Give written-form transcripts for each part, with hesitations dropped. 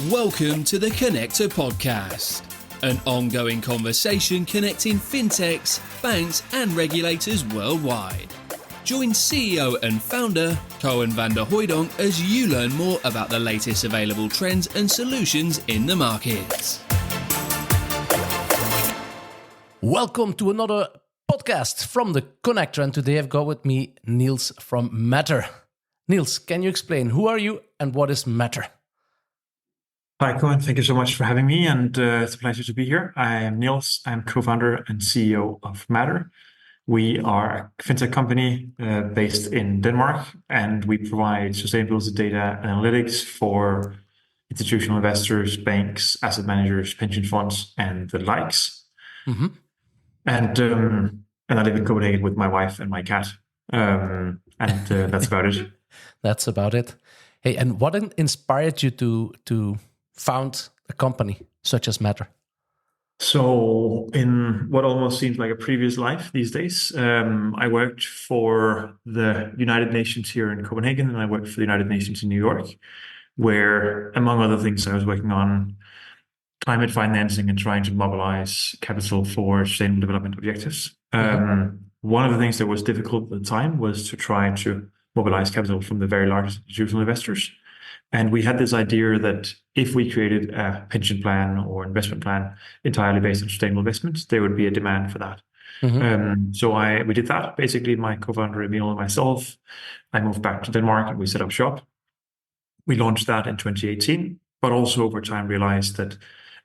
Welcome to the Connector Podcast, an ongoing conversation connecting fintechs, banks, and regulators worldwide. Join CEO and founder Koen van der Hooydonk as you learn more about the latest available trends and solutions in the markets. Welcome to another podcast from the Connector, and today I've got with me Niels from Matter. Niels, can you explain who are you and what is Matter? Hi, Koen. Thank you so much for having me, and it's a pleasure to be here. I am Niels. I'm co-founder and CEO of Matter. We are a fintech company based in Denmark, and we provide sustainability data analytics for institutional investors, banks, asset managers, pension funds, and the likes. Mm-hmm. And I live in Copenhagen with my wife and my cat, and that's about it. That's about it. Hey, and what inspired you to found a company such as Matter? So in what almost seems like a previous life these days, I worked for the United Nations here in Copenhagen, and I worked for the United Nations in New York, where, among other things, I was working on climate financing and trying to mobilize capital for sustainable development objectives. One of the things that was difficult at the time was to try to mobilize capital from the very large institutional investors. And we had this idea that if we created a pension plan or investment plan entirely based on sustainable investments, there would be a demand for that. So we did that. Basically, my co-founder Emil and myself, I moved back to Denmark and we set up shop. We launched that in 2018, but also over time realized that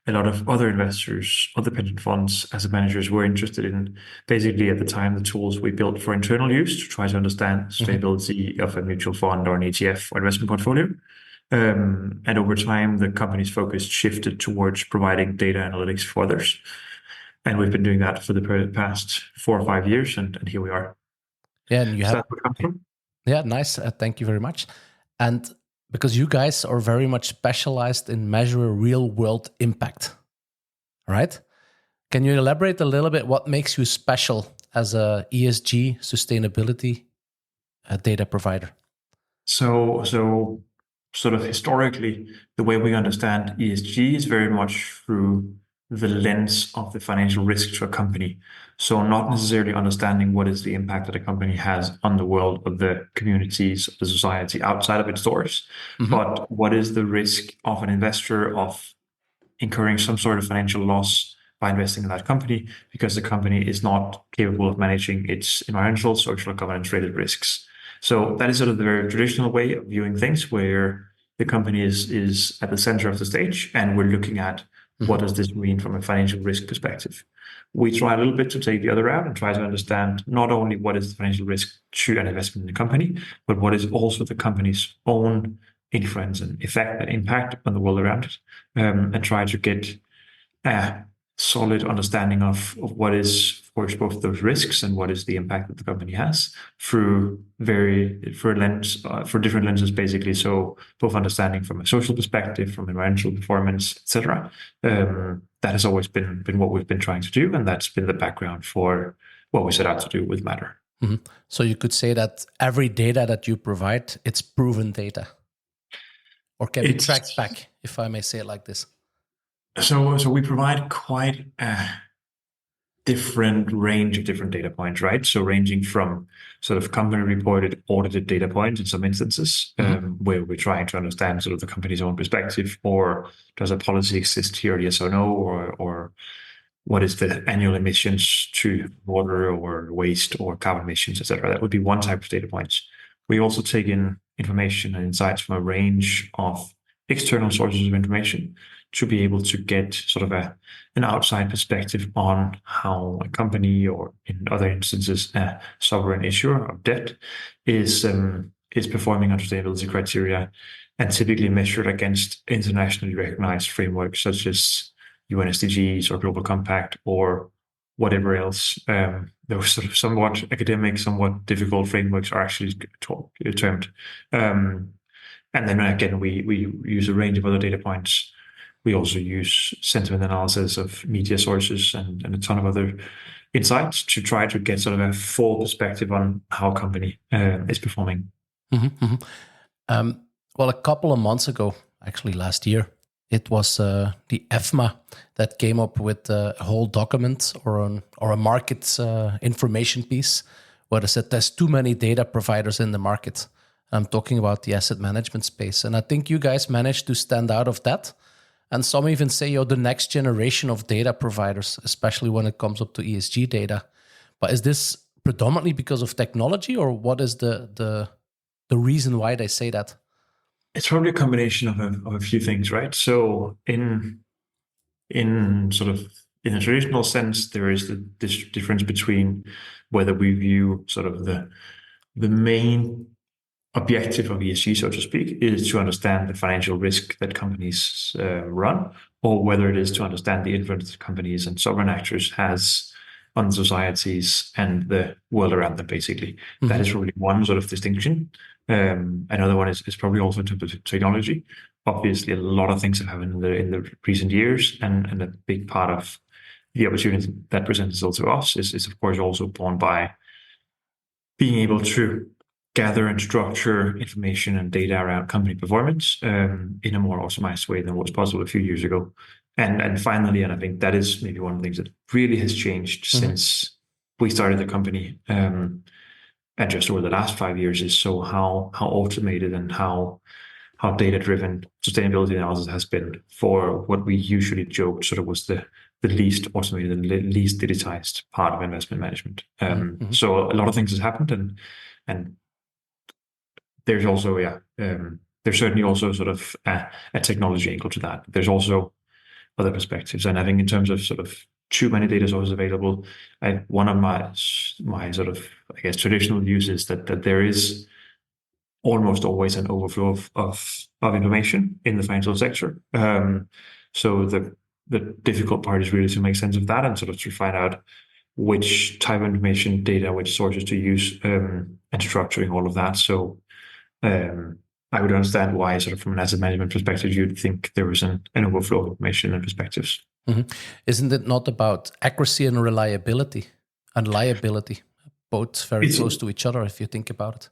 a lot of other investors, other pension funds, asset managers were interested in basically at the time the tools we built for internal use to try to understand sustainability of a mutual fund or an ETF or investment portfolio. And over time, the company's focus shifted towards providing data analytics for others. And we've been doing that for the past 4 or 5 years, and here we are. Yeah, and you have. That's where it comes from. Yeah, nice. Thank you very much. And because you guys are very much specialized in measure real-world impact, right? Can you elaborate a little bit what makes you special as a ESG sustainability data provider? So sort of historically, the way we understand ESG is very much through the lens of the financial risk to a company. So not necessarily understanding what is the impact that a company has on the world, of the communities, of the society outside of its doors, but what is the risk of an investor of incurring some sort of financial loss by investing in that company because the company is not capable of managing its environmental, social, and governance-related risks. So that is sort of the very traditional way of viewing things, where the company is at the center of the stage, and we're looking at what does this mean from a financial risk perspective. We try a little bit to take the other route and try to understand not only what is the financial risk to an investment in the company, but what is also the company's own influence and effect and impact on the world around it, and try to get a solid understanding of what is, of course, both those risks and what is the impact that the company has for different lenses, basically. So both understanding from a social perspective, from environmental performance, etc. That has always been what we've been trying to do, and that's been the background for what we set out to do with Matter. So you could say that every data that you provide, it's proven data, or can be tracked back, if I may say it like this. So we provide quite a different range of different data points, right? So ranging from sort of company reported, audited data points in some instances, where we're trying to understand sort of the company's own perspective, or does a policy exist here, yes or no, or what is the annual emissions to water or waste or carbon emissions, etc. That would be one type of data points. We also take in information and insights from a range of external sources of information to be able to get sort of an outside perspective on how a company, or in other instances, a sovereign issuer of debt is performing on sustainability criteria, and typically measured against internationally recognized frameworks such as UNSDGs or Global Compact or whatever else. Those sort of somewhat academic, somewhat difficult frameworks are actually termed. And then again, we use a range of other data points. We also use sentiment analysis of media sources and a ton of other insights to try to get sort of a full perspective on how a company is performing. Well, a couple of months ago, actually last year, it was the EFMA that came up with a whole document or a market information piece where they said there's too many data providers in the market. I'm talking about the asset management space. And I think you guys managed to stand out of that. And some even say you're the next generation of data providers, especially when it comes up to ESG data. But is this predominantly because of technology, or what is the reason why they say that? It's probably a combination of a few things, right? So in sort of in a traditional sense, there is this difference between whether we view sort of the main objective of ESG, so to speak, is to understand the financial risk that companies run, or whether it is to understand the influence that companies and sovereign actors has on societies and the world around them, basically. Mm-hmm. That is really one sort of distinction. Another one is probably also in terms of technology. Obviously, a lot of things have happened in the recent years, and a big part of the opportunity that presents itself to us is of course also borne by being able to gather and structure information and data around company performance in a more optimized way than what was possible a few years ago. And finally, and I think that is maybe one of the things that really has changed since we started the company, and just over the last 5 years, is so how automated and how data-driven sustainability analysis has been for what we usually joked sort of was the least automated and least digitized part of investment management. So a lot of things has happened, and there's also there's certainly also sort of a technology angle to that. There's also other perspectives, and I think in terms of sort of too many data sources available, one of my sort of, I guess, traditional views is that there is almost always an overflow of information in the financial sector. So the difficult part is really to make sense of that and sort of to find out which type of information, data, which sources to use, and structuring all of that. So I would understand why, sort of from an asset management perspective, you'd think there was an overflow of information and perspectives. Isn't it not about accuracy and reliability and liability, both very close to each other if you think about it?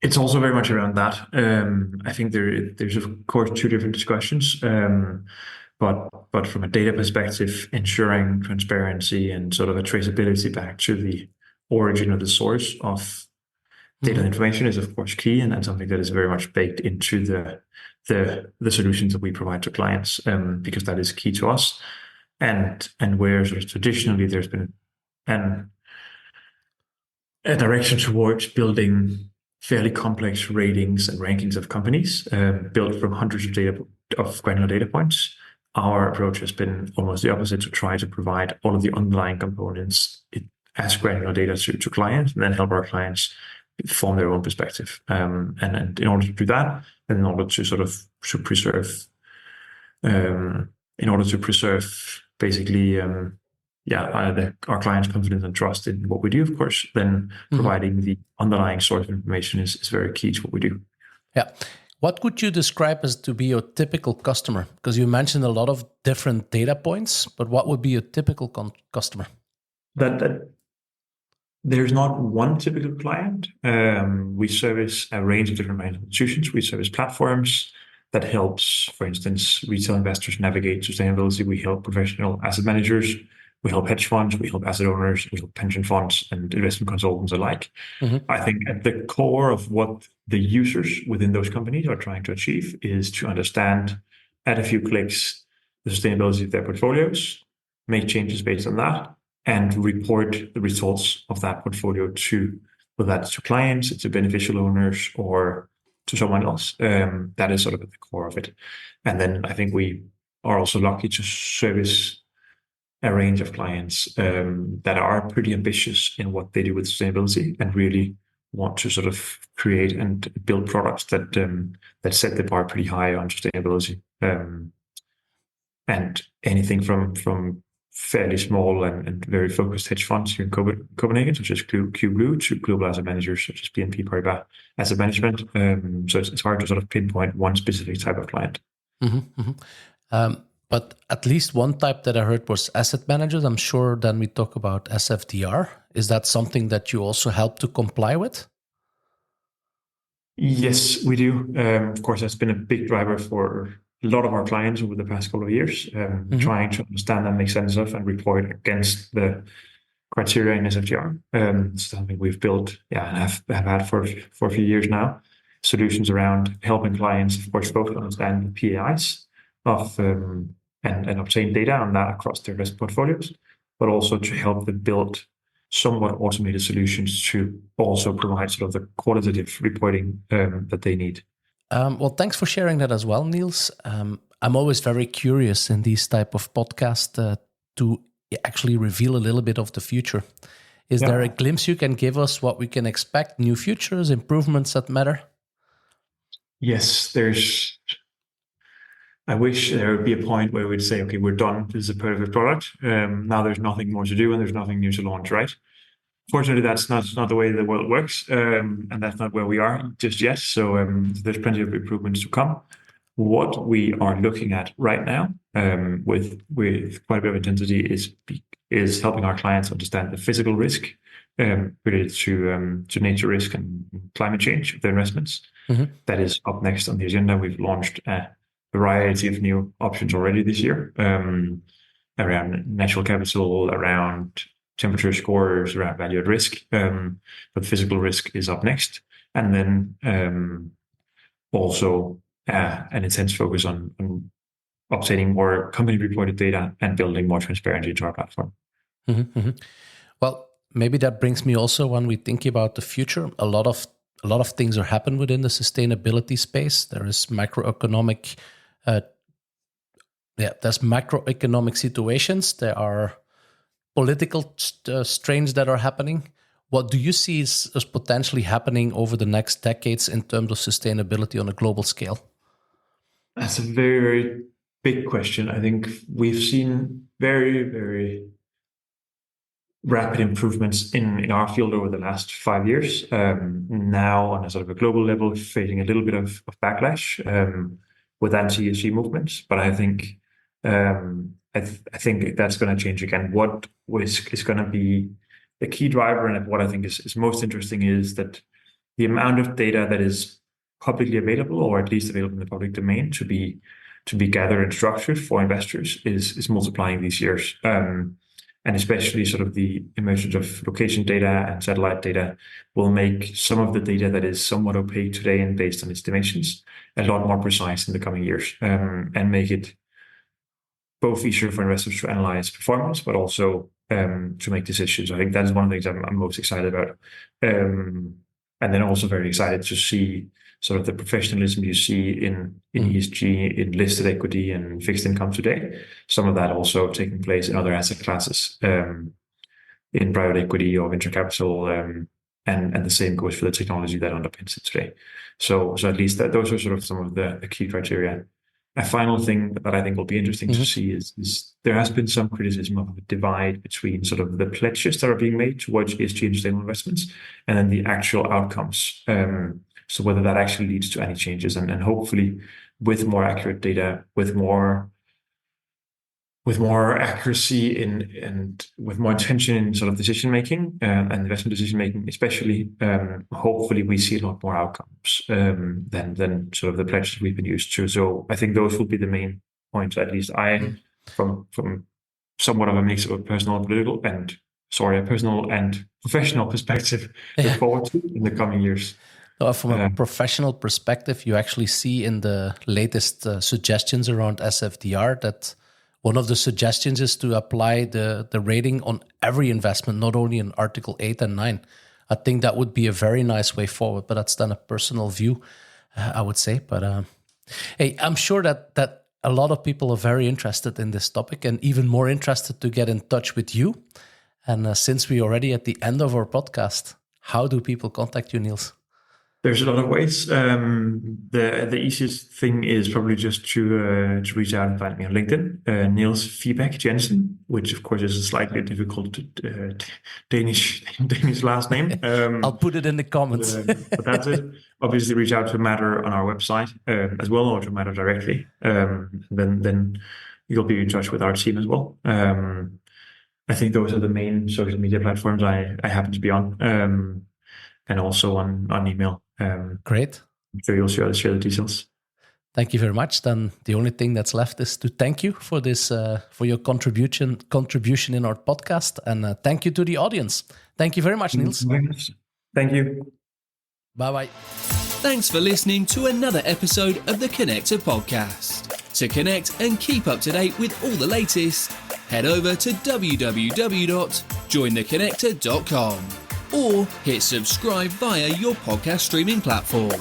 It's also very much around that. I think there's of course two different discussions, but from a data perspective, ensuring transparency and sort of a traceability back to the origin of the source of data and information is of course key, and something that is very much baked into the solutions that we provide to clients, because that is key to us, and where sort of traditionally there's been a direction towards building fairly complex ratings and rankings of companies, built from hundreds of granular data points. Our approach has been almost the opposite, to try to provide all of the underlying components as granular data to clients, and then help our clients form their own perspective. And in order to do that, and in order to sort of preserve basically our clients' confidence and trust in what we do, of course, then providing the underlying source of information is very key to what we do. Yeah. What would you describe as to be your typical customer? Because you mentioned a lot of different data points, but what would be a typical customer? That there's not one typical client. We service a range of different financial institutions. We service platforms that helps, for instance, retail investors navigate sustainability. We help professional asset managers. We help hedge funds. We help asset owners. We help pension funds and investment consultants alike. I think at the core of what the users within those companies are trying to achieve is to understand at a few clicks the sustainability of their portfolios, make changes based on that, and report the results of that portfolio to, whether that's to clients, to beneficial owners, or to someone else. That is sort of at the core of it. And then I think we are also lucky to service a range of clients that are pretty ambitious in what they do with sustainability and really want to sort of create and build products that set the bar pretty high on sustainability. And anything from fairly small and very focused hedge funds here in Copenhagen, such as Q-Blue, to global asset managers such as BNP Paribas Asset Management. So it's hard to sort of pinpoint one specific type of client. But at least one type that I heard was asset managers. I'm sure then we talk about SFDR. Is that something that you also help to comply with? Yes, we do. Of course, that's been a big driver for a lot of our clients over the past couple of years, trying to understand and make sense of and report against the criteria in SFTR. It's something we've built, and have had for a few years now. Solutions around helping clients, of course, both understand the PAIs of and obtain data on that across their risk portfolios, but also to help them build somewhat automated solutions to also provide sort of the qualitative reporting that they need. Well, thanks for sharing that as well, Niels. I'm always very curious in these type of podcasts to actually reveal a little bit of the future. Is there a glimpse you can give us what we can expect, new features, improvements that matter? Yes, I wish there would be a point where we'd say, okay, we're done. This is a perfect product. Now there's nothing more to do and there's nothing new to launch, right? Fortunately, that's not the way the world works, and that's not where we are just yet. So there's plenty of improvements to come. What we are looking at right now, with quite a bit of intensity, is helping our clients understand the physical risk related to nature risk and climate change of their investments. That is up next on the agenda. We've launched a variety of new options already this year, around natural capital, around temperature scores, around value at risk. But physical risk is up next. And then also an intense focus on obtaining more company reported data and building more transparency into our platform. Well, maybe that brings me also, when we think about the future, a lot of things are happening within the sustainability space. There is macroeconomic there's macroeconomic situations. There are political strains that are happening. What do you see as potentially happening over the next decades in terms of sustainability on a global scale? That's a very, very big question. I think we've seen very, very rapid improvements in our field over the last 5 years. Now, on a sort of a global level, facing a little bit of backlash with anti-ESG movements. But I think I think that's going to change again. What is going to be the key driver, and what I think is most interesting, is that the amount of data that is publicly available, or at least available in the public domain, to be gathered and structured for investors is multiplying these years. And especially sort of the emergence of location data and satellite data will make some of the data that is somewhat opaque today and based on estimations a lot more precise in the coming years, and make it both easier for investors to analyze performance, but also to make decisions. I think that is one of the things I'm most excited about. And then also very excited to see sort of the professionalism you see in ESG, in listed equity and fixed income today. Some of that also taking place in other asset classes, in private equity or venture capital, and the same goes for the technology that underpins it today. So at least those are sort of some of the key criteria. A final thing that I think will be interesting to see is there has been some criticism of the divide between sort of the pledges that are being made towards ESG and sustainable investments and then the actual outcomes. So whether that actually leads to any changes, and hopefully with more accurate data, with more accuracy and with more intention in sort of decision making and investment decision making, especially, hopefully we see a lot more outcomes than sort of the pledges we've been used to. So I think those will be the main points. At least from somewhat of a mix of a personal and professional perspective, look forward to in the coming years. From a professional perspective, you actually see in the latest suggestions around SFDR that one of the suggestions is to apply the rating on every investment, not only in Article 8 and 9. I think that would be a very nice way forward, but that's then a personal view, I would say. But hey, I'm sure that a lot of people are very interested in this topic and even more interested to get in touch with you. And since we're already at the end of our podcast, how do people contact you, Niels? There's a lot of ways. The easiest thing is probably just to reach out and find me on LinkedIn, Niels Fibæk Jensen, which of course is a slightly difficult Danish last name. I'll put it in the comments. But that's it. Obviously, reach out to Matter on our website as well, or to Matter directly. Then you'll be in touch with our team as well. I think those are the main social media platforms I happen to be on, and also on email. Great. I'm sure you'll share the details. Thank you very much. Then the only thing that's left is to thank you for this, for your contribution in our podcast, and thank you to the audience. Thank you very much, Niels. Thank you. Bye-bye. Thanks for listening to another episode of the Connector Podcast. To connect and keep up to date with all the latest, head over to www.jointheconnector.com or hit subscribe via your podcast streaming platform.